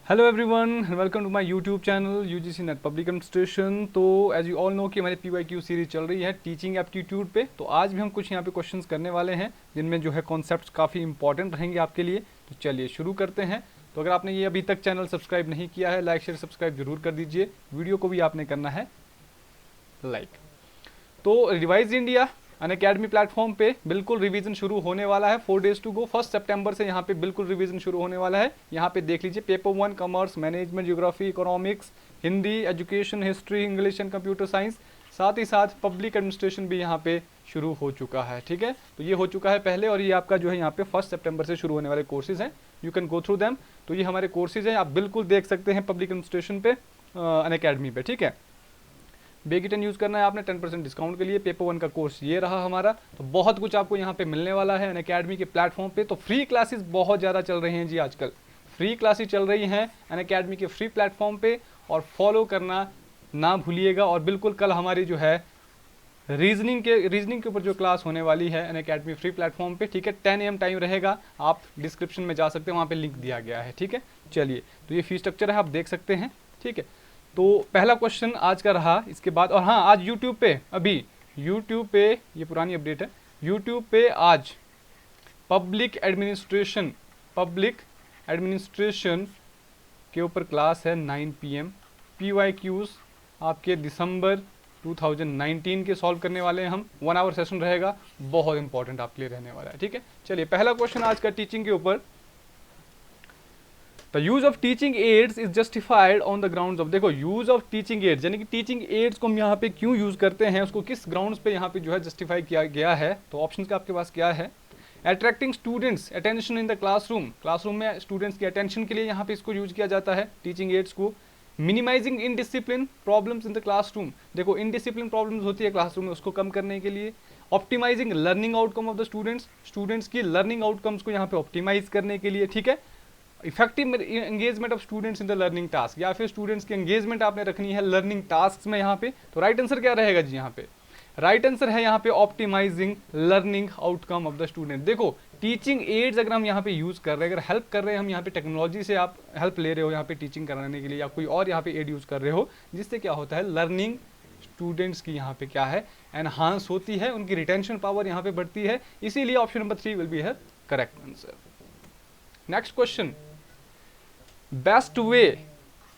Hello everyone, welcome to my YouTube channel UGC NET public administration. तो as you all know कि हमारी PYQ series चल रही है टीचिंग एप्टीट्यूड पे। तो आज भी हम कुछ यहाँ पे क्वेश्चंस करने वाले हैं जिनमें जो है कॉन्सेप्ट्स काफ़ी इंपॉर्टेंट रहेंगे आपके लिए। तो चलिए शुरू करते हैं। तो अगर आपने ये अभी तक चैनल सब्सक्राइब नहीं किया है, लाइक शेयर सब्सक्राइब जरूर कर दीजिए। वीडियो को भी आपने करना है लाइक। तो रिवाइज इंडिया अनअकैडमी प्लेटफॉर्म पे बिल्कुल रिवीजन शुरू होने वाला है। 4 डेज टू गो। 1 सितंबर से यहाँ पे बिल्कुल रिवीजन शुरू होने वाला है। यहाँ पे देख लीजिए paper 1 commerce, management, geography, economics, Hindi, education, history, English and computer science, साथ ही साथ पब्लिक एडमिनिस्ट्रेशन भी यहाँ पे शुरू हो चुका है। ठीक है, तो ये हो चुका है पहले और ये आपका जो है यहाँ पे 1 सितंबर से शुरू होने वाले कोर्सेज हैं। You can go through them. तो ये हमारे कोर्सेज हैं, आप बिल्कुल देख सकते हैं पब्लिक एडमिनिस्ट्रेशन पे अनअकैडमी पे। ठीक है, बेगिटन यूज़ करना है आपने 10% डिस्काउंट के लिए। पेपर 1 का कोर्स ये रहा हमारा। तो बहुत कुछ आपको यहाँ पे मिलने वाला है अनअकैडमी के प्लेटफॉर्म पे। तो फ्री क्लासेस बहुत ज़्यादा चल रही हैं जी, आजकल फ्री क्लासेस चल रही हैं अनअकैडमी के फ्री प्लेटफॉर्म पे, और फॉलो करना ना भूलिएगा। और बिल्कुल कल हमारी जो है रीजनिंग के ऊपर जो क्लास होने वाली है अनअकैडमी फ्री प्लेटफॉर्म पे। ठीक है, 10 AM टाइम रहेगा। आप डिस्क्रिप्शन में जा सकते हैं, वहाँ पे लिंक दिया गया है। ठीक है, चलिए, तो ये फीस स्ट्रक्चर है, आप देख सकते हैं। ठीक है, तो पहला क्वेश्चन आज का रहा। इसके बाद, और हाँ, आज यूट्यूब पे, अभी यूट्यूब पे, ये पुरानी अपडेट है, यूट्यूब पे आज पब्लिक एडमिनिस्ट्रेशन के ऊपर क्लास है 9 PM। PYQs आपके दिसंबर 2019 के सॉल्व करने वाले हैं हम। 1 आवर सेशन रहेगा, बहुत इंपॉर्टेंट आपके लिए रहने वाला है। ठीक है, चलिए पहला क्वेश्चन आज का टीचिंग के ऊपर। The use of teaching ads is justified on the grounds of. देखो, यूज ऑफ टीचिंग एड्स यानी कि टीचिंग एड्स को हम यहाँ पे क्यों यूज करते हैं, उसको किस ग्राउंड्स पे यहाँ पे जो है जस्टिफाई किया गया है। तो ऑप्शंस का आपके पास क्या है? Attracting students attention in the classroom में स्टूडेंट्स की अटेंशन के लिए यहाँ पे इसको यूज किया जाता है टीचिंग एड्स को। Minimising indiscipline problems in the classroom. देखो, इनडिसिप्लिन प्रॉब्लम्स होती है क्लासरूम में, उसको कम करने के लिए। Optimising learning outcome of the students की लर्निंग आउटकम्स को यहाँ पे ऑप्टिमाइज करने के लिए। ठीक है, effective engagement of students in the learning task, या फिर स्टूडेंट्स की एंगेजमेंट आपने रखनी है लर्निंग टास्क में यहाँ पे। तो राइट आंसर क्या रहेगा जी? यहाँ पे राइट आंसर है यहाँ पे optimising learning outcome of the student. देखो, टीचिंग एड्स अगर हम यहाँ पे यूज कर रहे हैं, अगर हेल्प कर रहे हैं हम यहाँ पे, टेक्नोलॉजी से आप हेल्प ले रहे हो यहाँ पे टीचिंग कराने के लिए, या कोई और यहाँ पे एड यूज कर रहे हो, जिससे क्या होता है, लर्निंग स्टूडेंट्स की यहाँ पे क्या है, एनहांस होती है, उनकी रिटेंशन पावर यहाँ पे बढ़ती है। इसीलिए ऑप्शन नंबर 3 विल बी है correct answer. Next question, best way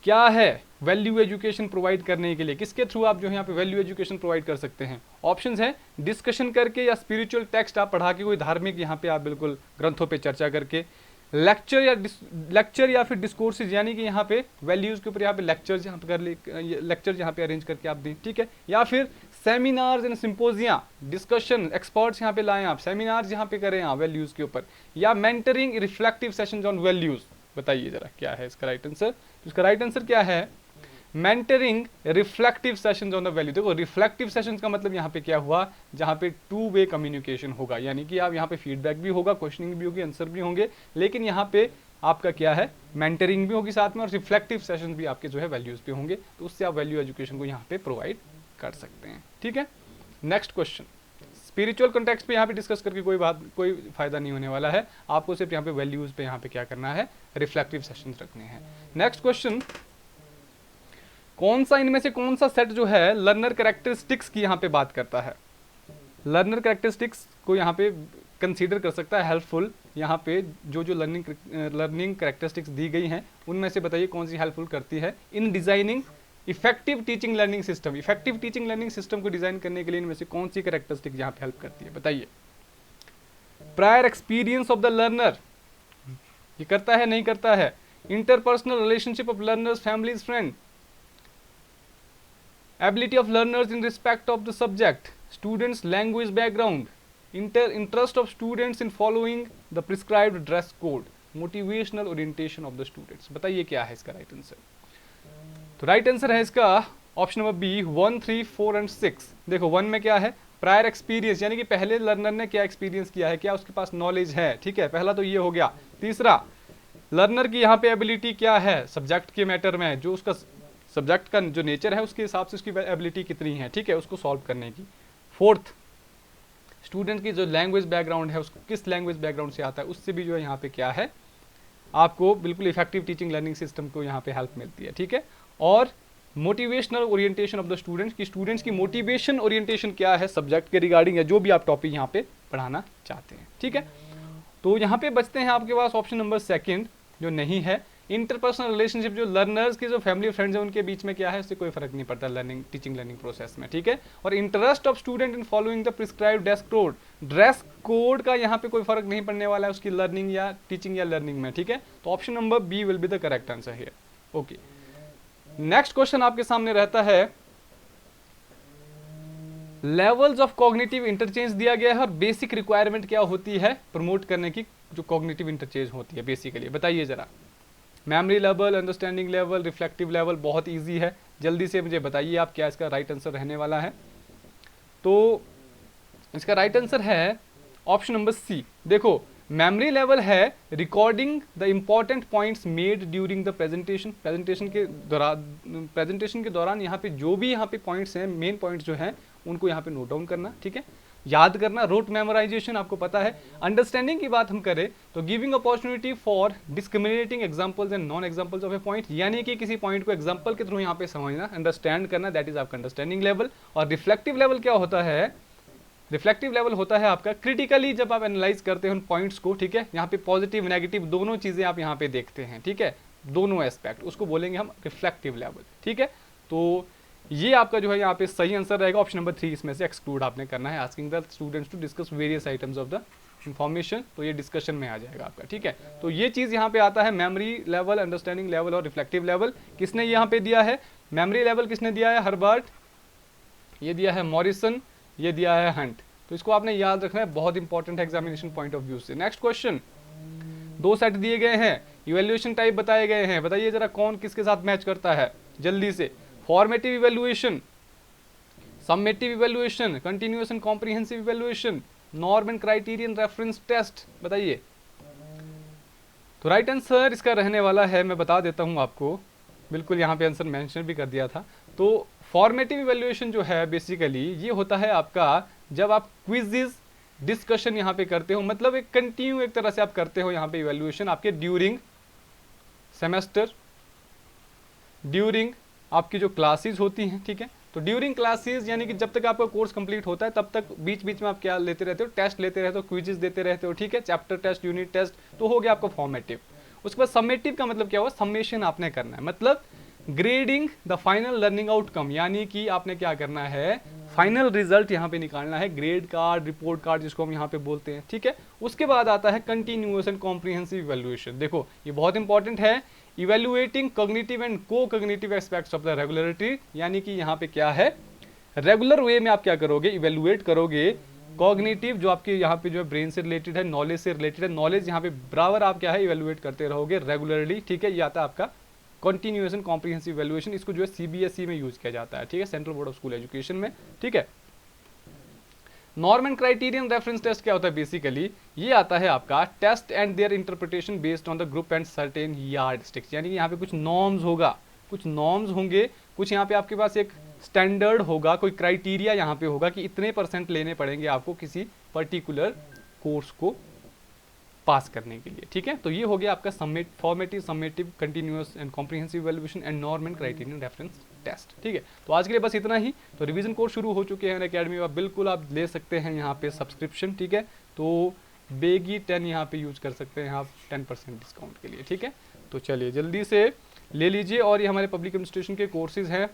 क्या है वैल्यू एजुकेशन प्रोवाइड करने के लिए? किसके थ्रू आप जो है यहाँ पे वैल्यू एजुकेशन प्रोवाइड कर सकते हैं? ऑप्शंस हैं डिस्कशन करके, या स्पिरिचुअल टेक्स्ट आप पढ़ा के, कोई धार्मिक यहाँ पे आप बिल्कुल ग्रंथों पे चर्चा करके, लेक्चर या फिर डिस्कोर्सेज, यानी कि यहाँ पे वैल्यूज के ऊपर यहाँ पे लेक्चर्स यहाँ पे लेक्चर यहाँ पे अरेंज करके आप दें। ठीक है, या फिर सेमिनार्स एंड सिंपोजिया, डिस्कशन, एक्सपर्ट्स यहाँ पे लाएं आप, सेमिनार्स यहाँ पे करें आप वैल्यूज के ऊपर, या mentoring reflective sessions on values. बताइए जरा क्या है इसका राइट आंसर? तो इसका राइट आंसर क्या है? Mentoring reflective sessions on the value. देखो, रिफ्लेक्टिव सेशंस का मतलब यहाँ पे क्या हुआ, जहाँ पे 2 वे कम्युनिकेशन होगा, यानी कि आप यहाँ पे फीडबैक भी होगा, क्वेश्चनिंग भी होगी, आंसर भी होंगे, लेकिन यहाँ पे आपका क्या है, मेंटरिंग भी होगी साथ में, और रिफ्लेक्टिव सेशन भी आपके जो है वैल्यूज पे होंगे। तो उससे आप वैल्यू एजुकेशन को यहाँ पे प्रोवाइड कर सकते हैं। ठीक है, नेक्स्ट क्वेश्चन, स्पिरिचुअल कॉन्टेक्स्ट पे यहाँ पे डिस्कस करके कोई फायदा नहीं होने वाला है। आपको सिर्फ यहाँ पे वैल्यूज पे यहाँ पे क्या करना है, रिफ्लेक्टिव सेशंस रखने हैं। नेक्स्ट क्वेश्चन, कौन सा इनमें से कौन सा सेट जो है लर्नर कैरेक्टरिस्टिक्स की यहाँ पे बात करता है? लर्नर कैरेक्टरिस्टिक्स को यहाँ पे कंसीडर कर सकता है हेल्पफुल। यहाँ पे जो लर्निंग कैरेक्टरिस्टिक्स दी गई हैं, उनमें से बताइए कौन सी हेल्पफुल करती है in designing effective teaching learning system. Effective teaching learning system को डिजाइन करने के लिए इनमें से कौन सी कैरेक्टरिस्टिक यहाँ पे हेल्प करती है? बताइए। Prior experience of the learner, ये करता है नहीं करता है? Interpersonal relationship of learners, families, friend, ability of learners in respect of the subject, students language background, interest of students in following the prescribed dress code, motivational orientation of the students. बताइए क्या है इसका right answer? तो right answer है इसका option number B, 1, 3, 4 and 6। देखो, 1 में क्या है, प्रायर एक्सपीरियंस, यानी कि पहले लर्नर ने क्या एक्सपीरियंस किया है, क्या उसके पास नॉलेज है। ठीक है, पहला तो ये हो गया। तीसरा, लर्नर की यहाँ पे एबिलिटी क्या है सब्जेक्ट के मैटर में, जो उसका सब्जेक्ट का जो नेचर है उसके हिसाब से उसकी एबिलिटी कितनी है, ठीक है, उसको सॉल्व करने की। फोर्थ, स्टूडेंट की जो लैंग्वेज बैकग्राउंड है, उसको किस लैंग्वेज बैकग्राउंड से आता है, उससे भी जो है यहाँ पे क्या है, आपको बिल्कुल इफेक्टिव टीचिंग लर्निंग सिस्टम को यहाँ पे हेल्प मिलती है, ठीक है। और motivational orientation of the students, की स्टूडेंट्स की मोटिवेशन ओरिएंटेशन क्या है सब्जेक्ट के रिगार्डिंग, या जो भी आप टॉपिक यहाँ पे पढ़ाना चाहते हैं, ठीक है। तो यहाँ पे बचते हैं आपके पास ऑप्शन नंबर सेकंड जो नहीं है, इंटरपर्सनल रिलेशनशिप, जो लर्नर्स के जो फैमिली फ्रेंड्स हैं उनके बीच में क्या है, उससे कोई फर्क नहीं पड़ता लर्निंग टीचिंग लर्निंग प्रोसेस में, ठीक है। और interest of student in following the prescribed dress code का यहाँ पे कोई फर्क नहीं पड़ने वाला है उसकी लर्निंग या टीचिंग या लर्निंग में, ठीक है। तो option number B will be the correct answer here. Okay, next question आपके सामने रहता है, लेवल्स ऑफ कॉग्निटिव इंटरचेंज दिया गया है और बेसिक रिक्वायरमेंट क्या होती है प्रमोट करने की जो कॉग्निटिव इंटरचेंज होती है बेसिकली, बताइए जरा। Memory level, understanding level, reflective level, बहुत इजी है, जल्दी से मुझे बताइए आप क्या इसका राइट आंसर रहने वाला है। तो इसका राइट आंसर है ऑप्शन नंबर सी। देखो, मेमोरी लेवल है recording the important points made during the presentation, presentation के दौरान यहाँ पे जो भी यहाँ पे पॉइंट्स हैं, मेन पॉइंट्स जो हैं उनको यहाँ पे नोट डाउन करना, ठीक है, याद करना, रोट मेमोराइजेशन आपको पता है। अंडरस्टैंडिंग की बात हम करें तो giving opportunity for discriminating examples and non examples of A point, यानी कि किसी पॉइंट को एग्जांपल के थ्रू यहाँ पे समझना, अंडरस्टैंड करना, दैट इज आपका अंडरस्टैंडिंग लेवल। और रिफ्लेक्टिव लेवल क्या होता है, रिफ्लेक्टिव लेवल होता है आपका क्रिटिकली जब आप एनालाइज करते हैं उन पॉइंट्स को, ठीक है, यहाँ पे पॉजिटिव नेगेटिव दोनों चीजें आप यहाँ पे देखते हैं, ठीक है, दोनों एस्पेक्ट, उसको बोलेंगे हम रिफ्लेक्टिव लेवल, ठीक है। तो ये आपका जो है यहाँ पे सही आंसर रहेगा, ऑप्शन नंबर 3 इसमें से एक्सक्लूड आपने करना है, asking the students to discuss various items of the information, तो ये डिस्कशन में आ जाएगा आपका, ठीक है। तो ये चीज यहाँ पे आता है मेमोरी लेवल, अंडरस्टैंडिंग लेवल और रिफ्लेक्टिव लेवल। किसने यहाँ पे दिया है मेमोरी लेवल, किसने दिया है, हर्बर्ट, ये दिया है मॉरिसन, ये दिया है हंट। तो इसको आपने याद रखना है, बहुत इंपॉर्टेंट है एग्जामिनेशन पॉइंट ऑफ व्यू से। नेक्स्ट क्वेश्चन, 2 सेट दिए गए हैं, इवैल्यूएशन टाइप बताए गए हैं, बताइए जरा कौन किसके साथ मैच करता है जल्दी से। Formative evaluation, summative evaluation, continuous and comprehensive evaluation, norm and criterion reference test, बताइए। तो राइट आंसर इसका रहने वाला है, मैं बता देता हूं आपको, बिल्कुल यहाँ पे आंसर मेंशन भी कर दिया था। तो फॉर्मेटिव इवैल्यूएशन जो है बेसिकली ये होता है आपका जब आप क्विज़ेस डिस्कशन यहाँ पे करते हो, मतलब एक कंटिन्यू एक तरह से आप करते हो यहाँ पे इवैल्यूएशन आपके ड्यूरिंग सेमेस्टर, ड्यूरिंग आपकी जो क्लासेस होती हैं, ठीक है। तो ड्यूरिंग क्लासेस यानी कि जब तक आपका कोर्स कंप्लीट होता है तब तक बीच बीच में आप क्या लेते रहते हो, टेस्ट लेते रहते हो, क्विजेस देते रहते हो, ठीक है, चैप्टर टेस्ट, यूनिट टेस्ट, तो हो गया आपका फॉर्मेटिव। उसके बाद समेटिव का मतलब क्या हुआ, समेशन आपने करना है, मतलब grading the final learning outcome, यानी कि आपने क्या करना है, फाइनल रिजल्ट यहाँ पे निकालना है, ग्रेड कार्ड, रिपोर्ट कार्ड जिसको हम यहाँ पे बोलते हैं, ठीक है। उसके बाद आता है कंटिन्यूअस एंड कॉम्प्रिहेंसिव इवैल्यूएशन। देखो ये बहुत इंपॉर्टेंट है, इवैल्यूएटिंग कॉग्निटिव एंड को cognitive aspects of the regularity, यानी कि यहाँ पे क्या है, रेगुलर वे में आप क्या करोगे, इवैल्यूएट करोगे कॉग्निटिव जो आपके यहाँ पे जो है ब्रेन से रिलेटेड है, नॉलेज से रिलेटेड है, नॉलेज यहाँ पे बराबर आप क्या है इवैल्यूएट करते रहोगे रेगुलरली, ठीक है। ये आता है आपका कंटिन्यूअस एंड कॉम्प्रिहेंसिव इवैल्यूएशन, इसको जो है सीबीएसई में यूज किया जाता है, ठीक है, central board of school education में, ठीक है। Norm and criterion reference test क्या होता है बेसिकली, ये आता है आपका test and their interpretation based on the group and certain yardsticks, यानी कि यहाँ पे कुछ नॉर्म्स होगा, कुछ नॉर्म्स होंगे, कुछ यहाँ पे आपके पास एक स्टैंडर्ड होगा, कोई क्राइटेरिया यहाँ पे होगा कि इतने % लेने पड़ेंगे आपको किसी पर्टिकुलर कोर्स को पास करने के लिए, ठीक है। तो ये हो गया आपका formative, summative, continuous and comprehensive evaluation and norm and criterion reference test, ठीक है। तो आज के लिए बस इतना ही। तो रिवीजन कोर्स शुरू हो चुके हैं अकेडमी में, बिल्कुल आप ले सकते हैं यहाँ पे सब्सक्रिप्शन, ठीक है। तो बेगी 10 यहाँ पे यूज कर सकते हैं आप 10% डिस्काउंट के लिए, ठीक है। तो चलिए जल्दी से ले लीजिए। और ये हमारे पब्लिक एडमिनिस्ट्रेशन के कोर्सेज हैं,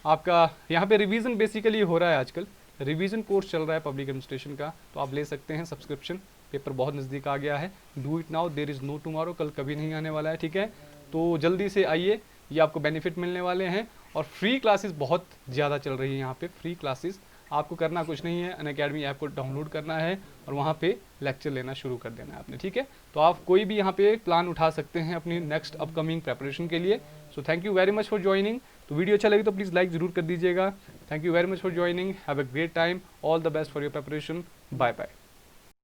आपका यहाँ पे रिवीजन बेसिकली हो रहा है, आजकल रिवीजन कोर्स चल रहा है पब्लिक एडमिनिस्ट्रेशन का, तो आप ले सकते हैं सब्सक्रिप्शन, पेपर बहुत नज़दीक आ गया है, do it now, there is no tomorrow, कल कभी नहीं आने वाला है, ठीक है। तो जल्दी से आइए, ये आपको बेनिफिट मिलने वाले हैं। और फ्री क्लासेस बहुत ज़्यादा चल रही है यहाँ पे, फ्री क्लासेस आपको करना कुछ नहीं है, अनअकैडमी ऐप को डाउनलोड करना है और वहाँ पे लेक्चर लेना शुरू कर देना है आपने, ठीक है। तो आप कोई भी यहाँ पे प्लान उठा सकते हैं अपनी नेक्स्ट अपकमिंग प्रेपरेशन के लिए। So thank you very much for joining. तो वीडियो अच्छा लगे तो प्लीज़ लाइक ज़रूर कर दीजिएगा। Thank you very much for joining, have a great time, all the best for your preparation, bye bye.